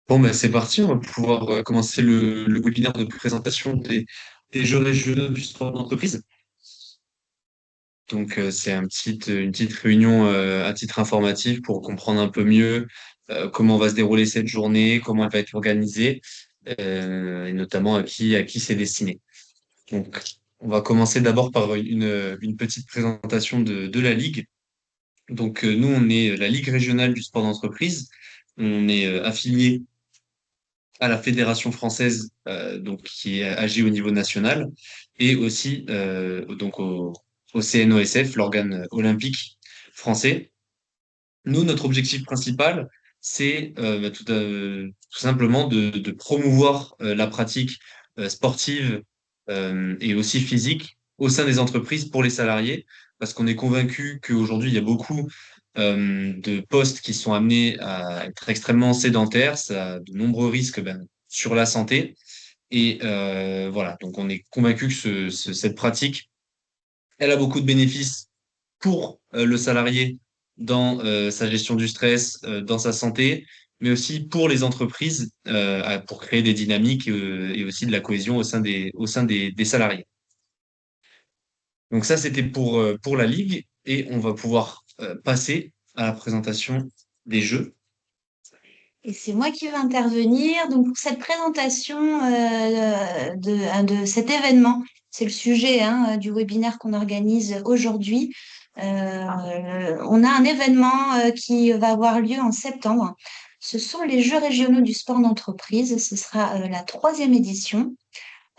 Bon, ben, c'est parti, on va pouvoir commencer le webinaire de présentation des jeux régionaux du sport d'entreprise. Donc, c'est une petite réunion à titre informatif pour comprendre un peu mieux comment va se dérouler cette journée, comment elle va être organisée, et notamment à qui c'est destiné. Donc, on va commencer d'abord par une petite présentation de la Ligue. Donc, nous, on est la Ligue régionale du sport d'entreprise. On est affilié à la Fédération française, donc qui agit au niveau national, et aussi au CNOSF, l'organe olympique français. Nous, notre objectif principal, c'est tout simplement de promouvoir la pratique sportive et aussi physique au sein des entreprises pour les salariés, parce qu'on est convaincu qu'aujourd'hui, il y a beaucoup de postes qui sont amenés à être extrêmement sédentaires, ça a de nombreux risques sur la santé. Et voilà, donc on est convaincu que cette pratique, elle a beaucoup de bénéfices pour le salarié dans sa gestion du stress, dans sa santé, mais aussi pour les entreprises, pour créer des dynamiques et aussi de la cohésion au sein des salariés. Donc ça, c'était pour la Ligue, et on va pouvoir passer à la présentation des jeux. Et c'est moi qui vais intervenir. Donc, pour cette présentation de cet événement, c'est le sujet du webinaire qu'on organise aujourd'hui. On a un événement qui va avoir lieu en septembre. Ce sont les Jeux régionaux du sport d'entreprise. Ce sera la troisième édition.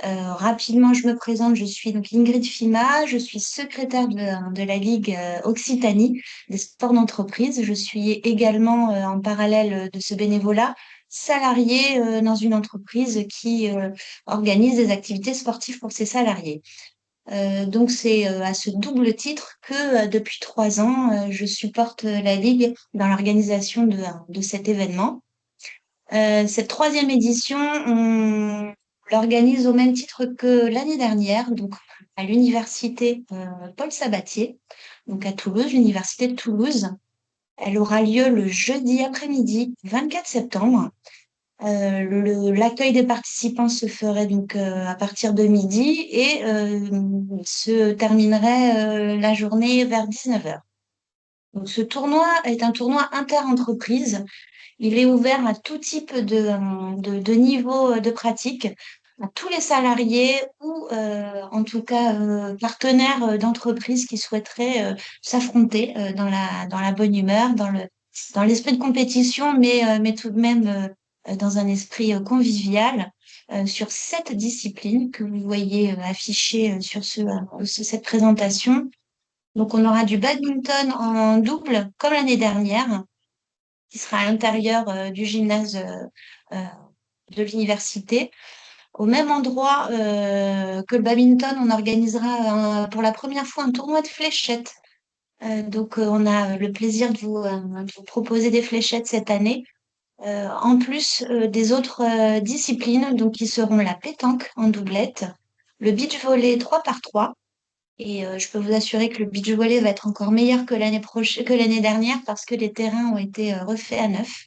Rapidement, je me présente. Je suis donc Ingrid Fima. Je suis secrétaire de la Ligue Occitanie des sports d'entreprise. Je suis également, en parallèle de ce bénévolat, salariée dans une entreprise qui organise des activités sportives pour ses salariés. Donc, c'est à ce double titre que depuis 3 ans, je supporte la Ligue dans l'organisation de cet événement. Cette troisième édition, on l'organise au même titre que l'année dernière, donc à l'université Paul Sabatier, donc à Toulouse, l'université de Toulouse. Elle aura lieu le jeudi après-midi, 24 septembre. L'accueil des participants se ferait donc à partir de midi et se terminerait la journée vers 19 heures. Donc, ce tournoi est un tournoi inter-entreprise. Il est ouvert à tout type de niveau de pratique, à tous les salariés ou en tout cas partenaires d'entreprise qui souhaiteraient s'affronter dans la bonne humeur, dans l'esprit de compétition, mais tout de même dans un esprit convivial sur 7 disciplines que vous voyez affichées sur cette présentation. Donc, on aura du badminton en double comme l'année dernière qui sera à l'intérieur du gymnase euh, de l'université. Au même endroit que le badminton, on organisera pour la première fois un tournoi de fléchettes. On a le plaisir de vous proposer des fléchettes cette année, en plus des autres disciplines, donc qui seront la pétanque en doublette, le beach volley 3 par 3. Et je peux vous assurer que le beach volley va être encore meilleur que que l'année dernière parce que les terrains ont été refaits à neuf.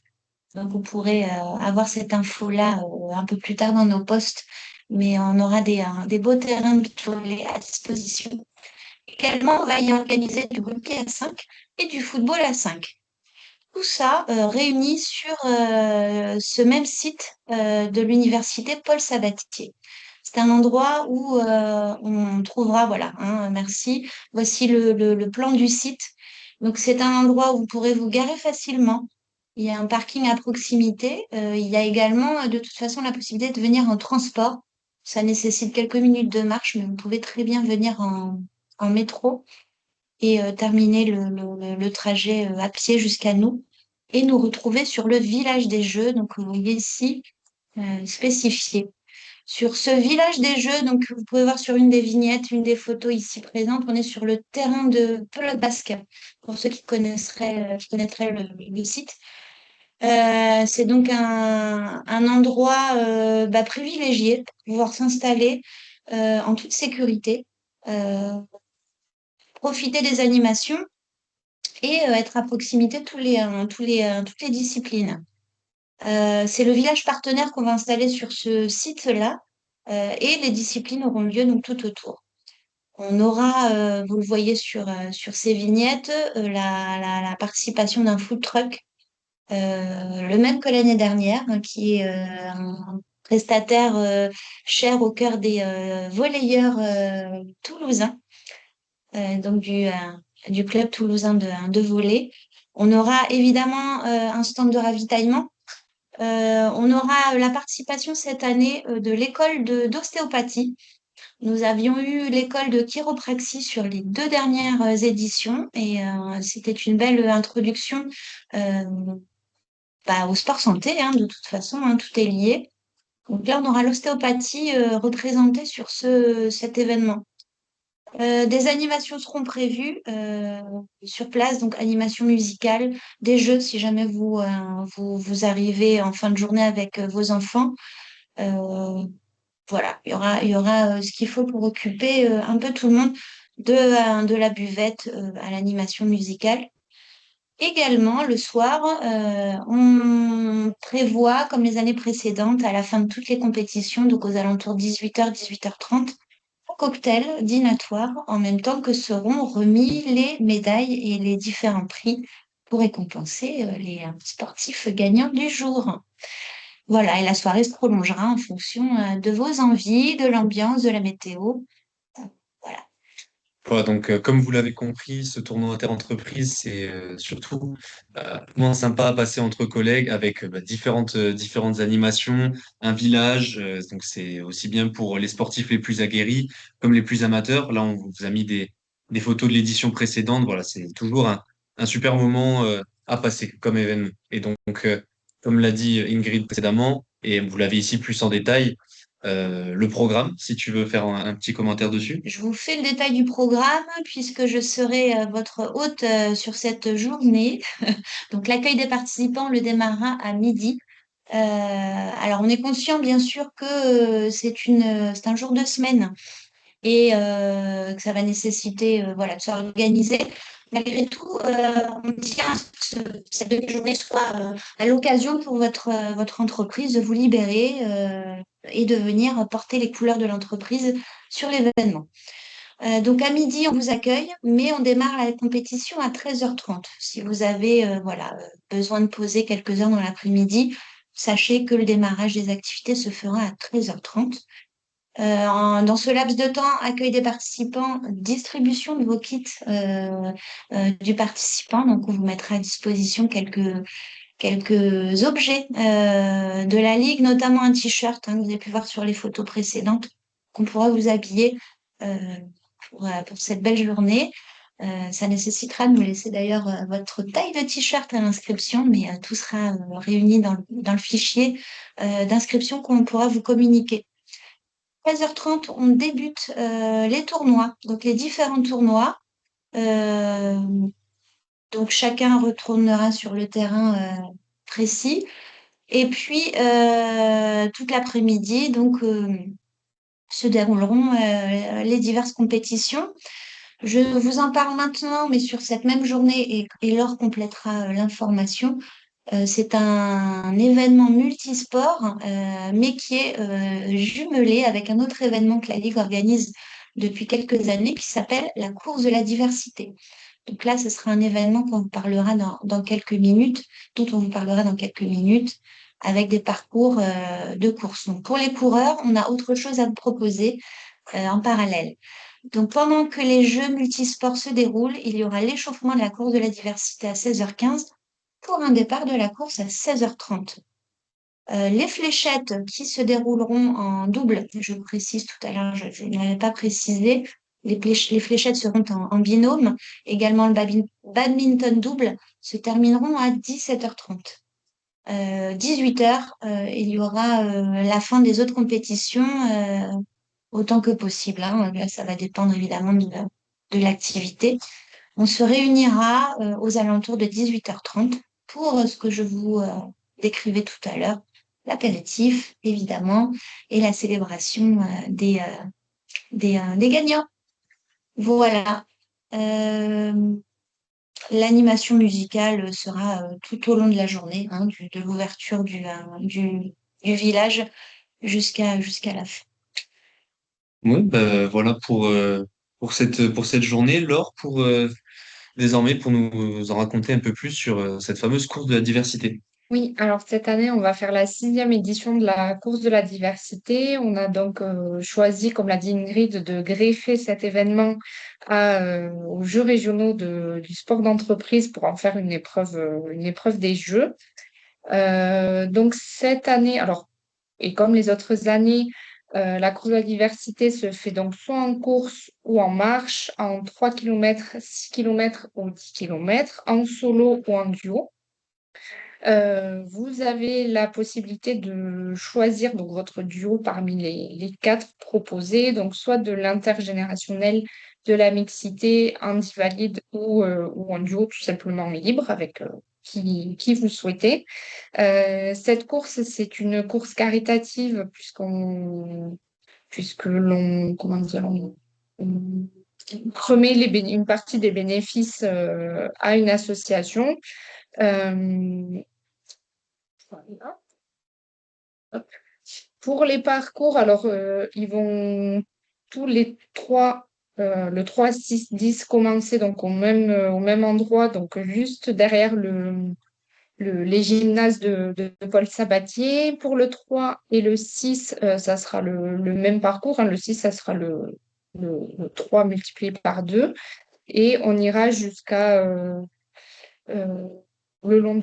Donc, vous pourrez avoir cette info-là un peu plus tard dans nos posts, mais on aura des beaux terrains de volley à disposition. Également, on va y organiser du hockey à 5 et du football à 5. Tout ça réuni sur ce même site de l'université Paul Sabatier. C'est un endroit où on trouvera, voilà, merci. Voici le plan du site. Donc, c'est un endroit où vous pourrez vous garer facilement. Il y a un parking à proximité. Il y a également, de toute façon, la possibilité de venir en transport. Ça nécessite quelques minutes de marche, mais vous pouvez très bien venir en métro et terminer le trajet à pied jusqu'à nous et nous retrouver sur le village des Jeux. Donc, vous voyez ici, spécifié. Sur ce village des Jeux, donc vous pouvez voir sur une des vignettes, une des photos ici présentes, on est sur le terrain de pelote basket, pour ceux qui connaîtraient le site. C'est donc un endroit privilégié pour pouvoir s'installer en toute sécurité, euh, profiter des animations et être à proximité de toutes les disciplines. C'est le village partenaire qu'on va installer sur ce site-là, et les disciplines auront lieu donc tout autour. On aura, vous le voyez sur ces vignettes, la participation d'un food truck, le même que l'année dernière, hein, qui est un prestataire cher au cœur des volleyeurs toulousains, donc du club toulousain de volley. On aura évidemment un stand de ravitaillement. On aura la participation cette année de l'école d'ostéopathie. Nous avions eu l'école de chiropraxie sur les 2 dernières éditions et c'était une belle introduction euh, au sport santé, hein, de toute façon, hein, tout est lié. Donc là, on aura l'ostéopathie représentée sur cet événement. Des animations seront prévues sur place, donc animation musicale, des jeux si jamais vous arrivez en fin de journée avec vos enfants. Euh, voilà, il y aura ce qu'il faut pour occuper un peu tout le monde de la buvette à l'animation musicale. Également, le soir, on prévoit, comme les années précédentes, à la fin de toutes les compétitions, donc aux alentours 18h, 18h30, un cocktail dînatoire, en même temps que seront remis les médailles et les différents prix pour récompenser les sportifs gagnants du jour. Voilà, et la soirée se prolongera en fonction de vos envies, de l'ambiance, de la météo. Voilà. Voilà, donc, comme vous l'avez compris, ce tournoi inter-entreprise, c'est surtout moins sympa à passer entre collègues avec différentes animations, un village. Donc, c'est aussi bien pour les sportifs les plus aguerris comme les plus amateurs. Là, on vous a mis des photos de l'édition précédente. Voilà, c'est toujours un super moment à passer comme événement. Et donc, comme l'a dit Ingrid précédemment, et vous l'avez ici plus en détail, le programme, si tu veux faire un petit commentaire dessus. Je vous fais le détail du programme puisque je serai votre hôte sur cette journée. Donc, l'accueil des participants le démarrera à midi. Alors, on est conscient, bien sûr, que c'est un jour de semaine et que ça va nécessiter voilà, de s'organiser. Malgré tout, on tient à ce que cette demi-journée soit à l'occasion pour votre entreprise de vous libérer et de venir porter les couleurs de l'entreprise sur l'événement. Donc à midi, on vous accueille, mais on démarre la compétition à 13h30. Si vous avez voilà, besoin de poser quelques heures dans l'après-midi, sachez que le démarrage des activités se fera à 13h30. Dans ce laps de temps, accueil des participants, distribution de vos kits du participant. Donc, on vous mettra à disposition quelques objets de la Ligue, notamment un t-shirt que vous avez pu voir sur les photos précédentes, qu'on pourra vous habiller euh, pour cette belle journée. Ça nécessitera de me laisser d'ailleurs votre taille de t-shirt à l'inscription, mais tout sera réuni dans le fichier d'inscription qu'on pourra vous communiquer. 13h30, on débute les tournois, donc les différents tournois. Euh, donc chacun retournera sur le terrain précis. Et puis toute l'après-midi, donc se dérouleront les diverses compétitions. Je vous en parle maintenant, mais sur cette même journée, et Laure complétera l'information. C'est un événement multisport, mais qui est jumelé avec un autre événement que la Ligue organise depuis quelques années qui s'appelle la course de la diversité. Donc là, ce sera un événement qu'on vous parlera dans quelques minutes, dont on vous parlera dans quelques minutes, avec des parcours de course. Donc pour les coureurs, on a autre chose à vous proposer en parallèle. Donc pendant que les jeux multisports se déroulent, il y aura l'échauffement de la course de la diversité à 16h15 pour un départ de la course à 16h30. Les fléchettes qui se dérouleront en double, je précise tout à l'heure, je n'avais pas précisé, les fléchettes seront en binôme. Également, le badminton double se termineront à 17h30. 18h, il y aura la fin des autres compétitions autant que possible, hein. Là, ça va dépendre évidemment de l'activité. On se réunira aux alentours de 18h30 pour ce que je vous décrivais tout à l'heure, l'apéritif, évidemment, et la célébration des gagnants. Voilà. Euh, l'animation musicale sera tout au long de la journée, hein, de l'ouverture du village jusqu'à la fin. Oui, bah, voilà pour cette journée. Laure, désormais, pour nous en raconter un peu plus sur cette fameuse course de la diversité. Oui, alors cette année, on va faire la 6e édition de la course de la diversité. On a donc choisi, comme l'a dit Ingrid, de greffer cet événement aux Jeux régionaux du sport d'entreprise pour en faire une épreuve des Jeux. Donc cette année, alors, et comme les autres années, la course de la diversité se fait donc soit en course ou en marche, en 3 km, 6 km ou 10 km, en solo ou en duo. Vous avez la possibilité de choisir donc votre duo parmi les quatre proposés, donc soit de l'intergénérationnel, de la mixité, indivalide ou en duo tout simplement libre avec qui vous souhaitez. Cette course, c'est une course caritative puisque l'on, comment dire, on remet une partie des bénéfices à une association. Euh, voilà. Pour les parcours, alors ils vont tous les trois, le 3, 6, 10 commencer donc au même endroit, donc juste derrière les gymnases de Paul Sabatier. Pour le 3 et le 6, ça sera le même parcours, hein. Le 6, ça sera le 3 multiplié par 2. Et on ira jusqu'à euh, le long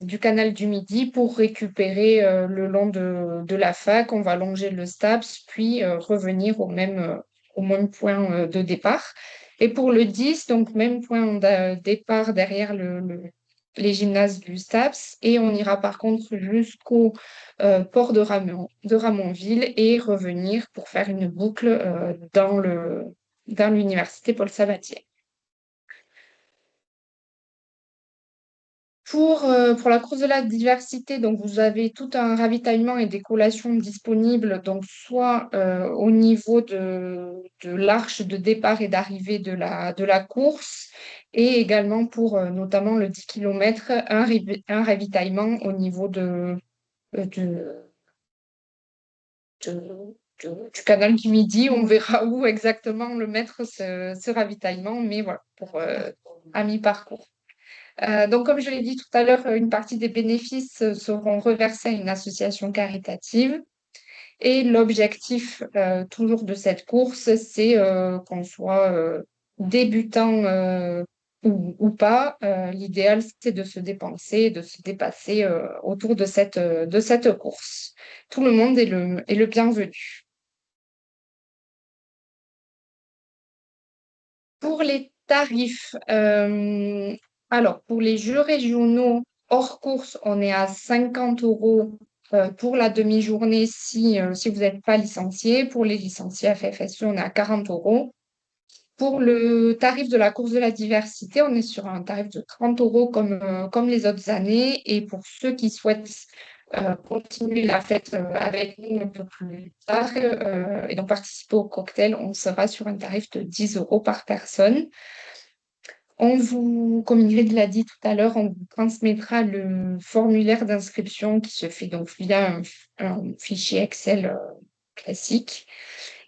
du canal du Midi pour récupérer le long de la fac. On va longer le STAPS, puis revenir au même point de départ. Et pour le 10, donc même point de départ derrière les gymnases du STAPS. Et on ira par contre jusqu'au port de Ramonville et revenir pour faire une boucle dans l'université Paul Sabatier. Pour la course de la diversité, donc vous avez tout un ravitaillement et des collations disponibles, donc soit au niveau de l'arche de départ et d'arrivée de la course, et également pour notamment le 10 km, un ravitaillement au niveau de- du canal du Midi. On verra où exactement le mettre, ce ravitaillement, mais voilà, pour à mi-parcours. Donc, comme je l'ai dit tout à l'heure, une partie des bénéfices seront reversés à une association caritative. Et l'objectif, toujours de cette course, c'est qu'on soit débutant ou pas. L'idéal, c'est de se dépenser, de se dépasser autour de cette course. Tout le monde est le bienvenu. Pour les tarifs, alors pour les jeux régionaux hors course, on est à 50 € pour la demi-journée si vous n'êtes pas licencié. Pour les licenciés FFSE, on est à 40 €. Pour le tarif de la course de la diversité, on est sur un tarif de 30 € comme les autres années. Et pour ceux qui souhaitent continuer la fête avec nous un peu plus tard et donc participer au cocktail, on sera sur un tarif de 10 € par personne. Comme Ingrid l'a dit tout à l'heure, on vous transmettra le formulaire d'inscription qui se fait donc via un fichier Excel classique.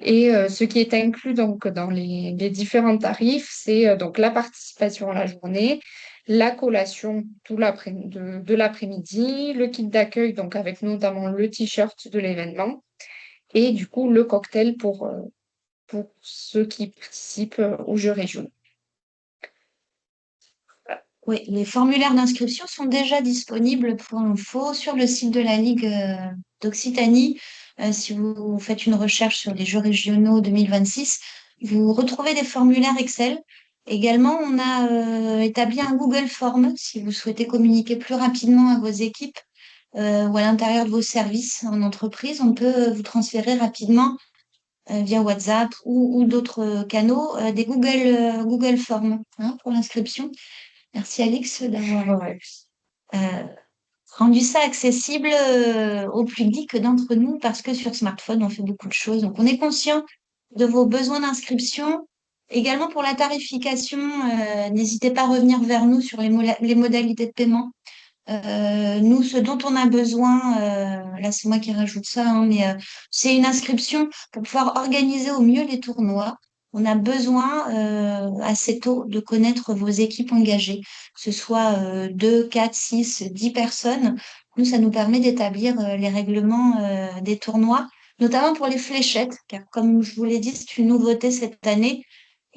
Et ce qui est inclus donc dans les différents tarifs, c'est donc la participation à la journée, la collation de l'après-midi, le kit d'accueil, donc avec notamment le t-shirt de l'événement, et du coup le cocktail pour ceux qui participent aux Jeux régionaux. Oui, les formulaires d'inscription sont déjà disponibles pour info sur le site de la Ligue d'Occitanie. Si vous faites une recherche sur les Jeux régionaux 2026, vous retrouvez des formulaires Excel. Également, on a établi un Google Form si vous souhaitez communiquer plus rapidement à vos équipes ou à l'intérieur de vos services en entreprise. On peut vous transférer rapidement via WhatsApp ou d'autres canaux des Google Forms, hein, pour l'inscription. Merci Alix d'avoir euh, rendu ça accessible au public d'entre nous parce que sur smartphone, on fait beaucoup de choses. Donc, on est conscient de vos besoins d'inscription. Également pour la tarification, n'hésitez pas à revenir vers nous sur les modalités de paiement. Nous, ce dont on a besoin, là c'est moi qui rajoute ça, hein, mais c'est une inscription pour pouvoir organiser au mieux les tournois. On a besoin assez tôt de connaître vos équipes engagées, que ce soit 2, 4, 6, 10 personnes. Nous, ça nous permet d'établir les règlements des tournois, notamment pour les fléchettes, car comme je vous l'ai dit, c'est une nouveauté cette année.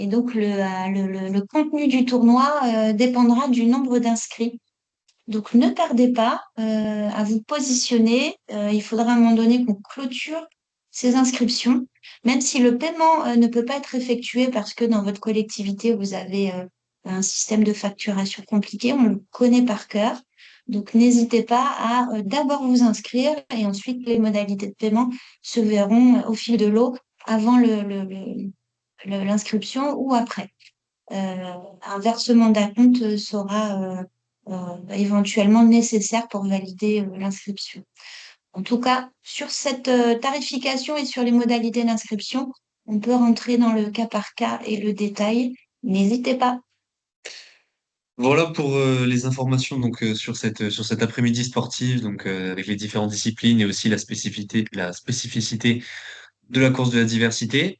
Et donc, le contenu du tournoi dépendra du nombre d'inscrits. Donc, ne tardez pas à vous positionner. Il faudra à un moment donné qu'on clôture ces inscriptions, même si le paiement ne peut pas être effectué parce que dans votre collectivité, vous avez un système de facturation compliqué. On le connaît par cœur. Donc, n'hésitez pas à d'abord vous inscrire et ensuite les modalités de paiement se verront au fil de l'eau avant l'inscription ou après. Un versement d'acompte sera éventuellement nécessaire pour valider l'inscription. En tout cas, sur cette tarification et sur les modalités d'inscription, on peut rentrer dans le cas par cas et le détail. N'hésitez pas. Voilà pour les informations donc sur cet après-midi sportif donc avec les différentes disciplines et aussi la spécificité de la course de la diversité.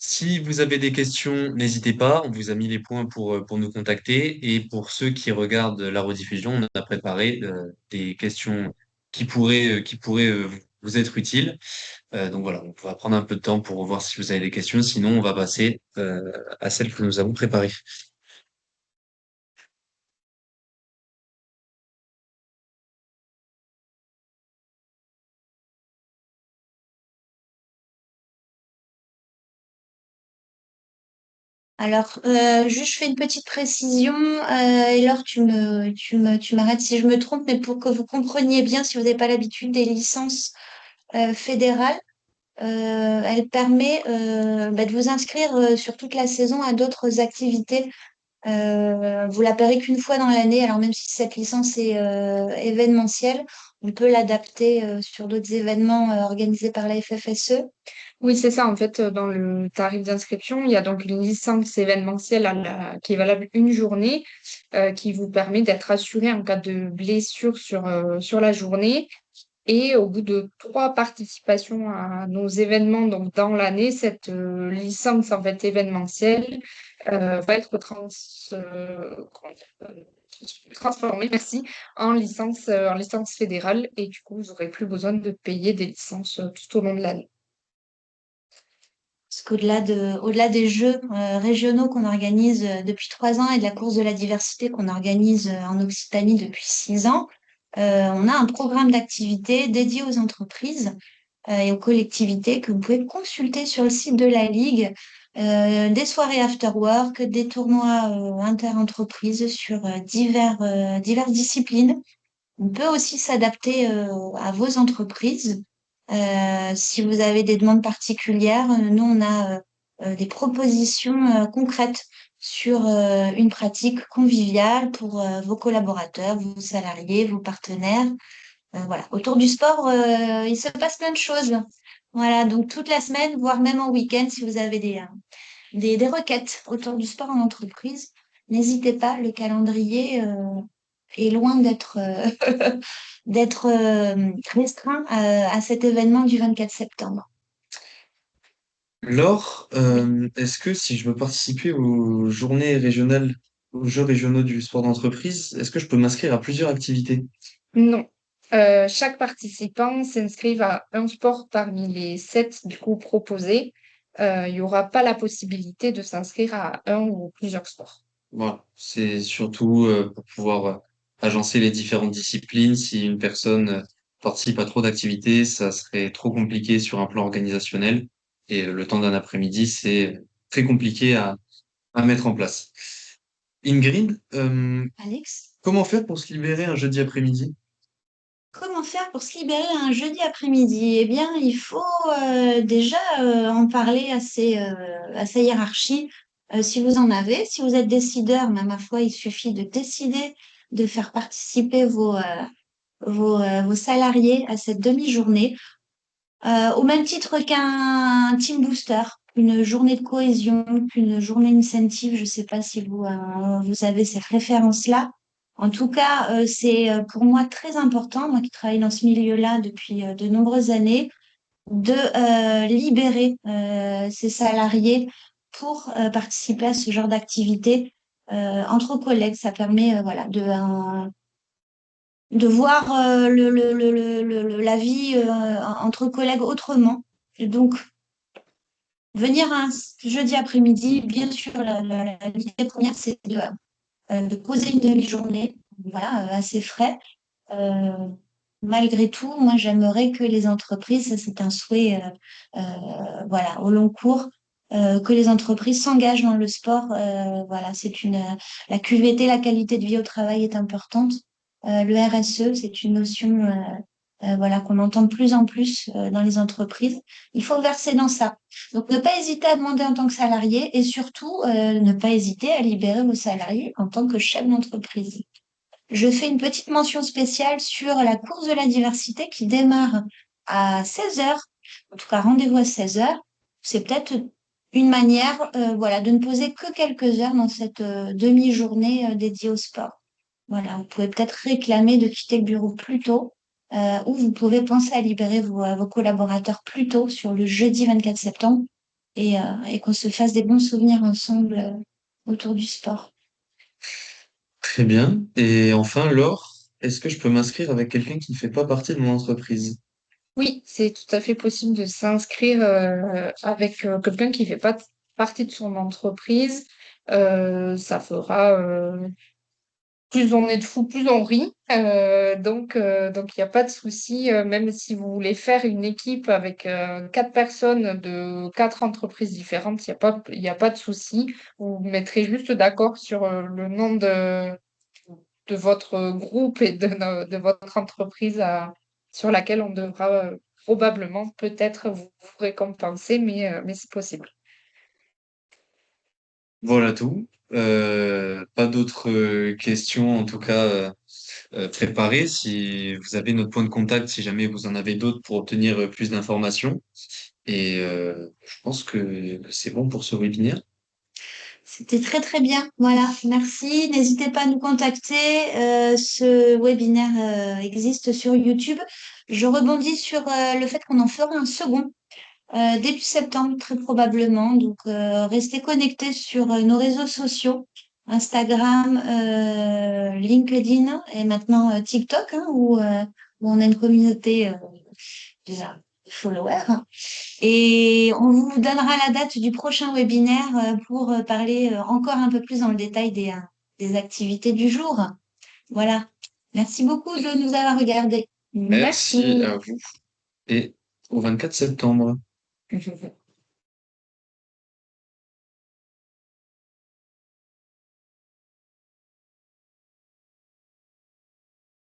Si vous avez des questions, n'hésitez pas. On vous a mis les points pour nous contacter. Et pour ceux qui regardent la rediffusion, on a préparé des questions qui pourraient vous être utiles. Donc voilà, on va prendre un peu de temps pour voir si vous avez des questions. Sinon, on va passer à celles que nous avons préparées. Alors, juste, je fais une petite précision. Et Laure, tu m'arrêtes si je me trompe, mais pour que vous compreniez bien, si vous n'avez pas l'habitude des licences fédérales, elle permet de vous inscrire sur toute la saison à d'autres activités. Vous la paierez qu'une fois dans l'année, alors même si cette licence est événementielle, on peut l'adapter sur d'autres événements organisés par la FFSE. Oui, c'est ça. En fait, dans le tarif d'inscription, il y a donc une licence événementielle qui est valable une journée, qui vous permet d'être assuré en cas de blessure sur la journée. Et au bout de 3 participations à nos événements donc dans l'année, cette licence en fait événementielle va être comment dire, transformée, merci, en licence fédérale. Et du coup, vous n'aurez plus besoin de payer des licences tout au long de l'année. Parce au-delà des jeux régionaux qu'on organise depuis 3 ans et de la course de la diversité qu'on organise en Occitanie depuis 6 ans, on a un programme d'activités dédié aux entreprises et aux collectivités que vous pouvez consulter sur le site de la Ligue. Des soirées after work, des tournois inter-entreprises sur diverses disciplines. On peut aussi s'adapter à vos entreprises. Si vous avez des demandes particulières, nous, on a des propositions concrètes sur une pratique conviviale pour vos collaborateurs, vos salariés, vos partenaires. Voilà. Autour du sport, il se passe plein de choses. Voilà, donc toute la semaine, voire même en week-end, si vous avez des requêtes autour du sport en entreprise, n'hésitez pas, le calendrier est loin d'être restreint à cet événement du 24 septembre. Laure, Oui. est-ce que si je veux participer aux journées régionales, aux Jeux régionaux du sport d'entreprise, est-ce que je peux m'inscrire à plusieurs activités? Non. Chaque participant s'inscrive à un sport parmi les 7 du coup proposés. Il n'y aura pas la possibilité de s'inscrire à un ou plusieurs sports. Voilà, c'est surtout pour pouvoir agencer les différentes disciplines. Si une personne participe à trop d'activités, ça serait trop compliqué sur un plan organisationnel. Et le temps d'un après-midi, c'est très compliqué à mettre en place. Ingrid, Alex, comment faire pour se libérer un jeudi après-midi? comment faire pour se libérer un jeudi après-midi? Eh bien, il faut déjà en parler à sa hiérarchie, si vous en avez. Si vous êtes décideur, mais ma foi, il suffit de décider de faire participer vos salariés à cette demi-journée. Au même titre qu'un team booster, une journée de cohésion, qu'une journée incentive. Je ne sais pas si vous avez cette référence-là. En tout cas, c'est pour moi très important, moi qui travaille dans ce milieu-là depuis de nombreuses années, de libérer ses salariés pour participer à ce genre d'activité entre collègues. Ça permet voilà, de voir la vie entre collègues autrement. Et donc, venir un jeudi après-midi, bien sûr, l'idée première, c'est de poser une demi-journée, voilà, assez frais. Euh, Malgré tout, moi, j'aimerais que les entreprises, ça, c'est un souhait, voilà, au long cours, que les entreprises s'engagent dans le sport. Voilà, la QVT, la qualité de vie au travail est importante. Le RSE, c'est une notion, voilà, qu'on entend de plus en plus dans les entreprises. Il faut verser dans ça. Donc, ne pas hésiter à demander en tant que salarié et surtout, ne pas hésiter à libérer vos salariés en tant que chef d'entreprise. Je fais une petite mention spéciale sur la course de la diversité qui démarre à 16 heures. En tout cas, rendez-vous à 16 heures. C'est peut-être une manière, voilà, de ne poser que quelques heures dans cette demi-journée dédiée au sport. Voilà, vous pouvez peut-être réclamer de quitter le bureau plus tôt, ou vous pouvez penser à libérer vos collaborateurs plus tôt sur le jeudi 24 septembre et qu'on se fasse des bons souvenirs ensemble autour du sport. Très bien. Et enfin, Laure, est-ce que je peux m'inscrire avec quelqu'un qui ne fait pas partie de mon entreprise? Oui, c'est tout à fait possible de s'inscrire avec quelqu'un qui fait pas partie de son entreprise. Ça fera plus on est de fous, plus on rit. Donc il n'y a pas de souci. Même si vous voulez faire une équipe avec 4 personnes de 4 entreprises différentes, il y a pas de souci. Vous vous mettrez juste d'accord sur le nom de votre groupe et de votre entreprise sur laquelle on devra probablement peut-être vous récompenser, mais c'est possible. Voilà tout. Pas d'autres questions, en tout cas, préparées. Si vous avez notre point de contact, si jamais vous en avez d'autres pour obtenir plus d'informations. Et je pense que c'est bon pour ce webinaire. C'était très très bien. Voilà, merci. N'hésitez pas à nous contacter. Ce webinaire existe sur YouTube. Je rebondis sur le fait qu'on en fera un second début septembre, très probablement. Donc, restez connectés sur nos réseaux sociaux, Instagram, LinkedIn et maintenant TikTok, hein, où on a une communauté déjà de followers. Et on vous donnera la date du prochain webinaire pour parler encore un peu plus dans le détail des activités du jour. Voilà. Merci beaucoup de nous avoir regardés. Merci Merci. à vous et au 24 septembre.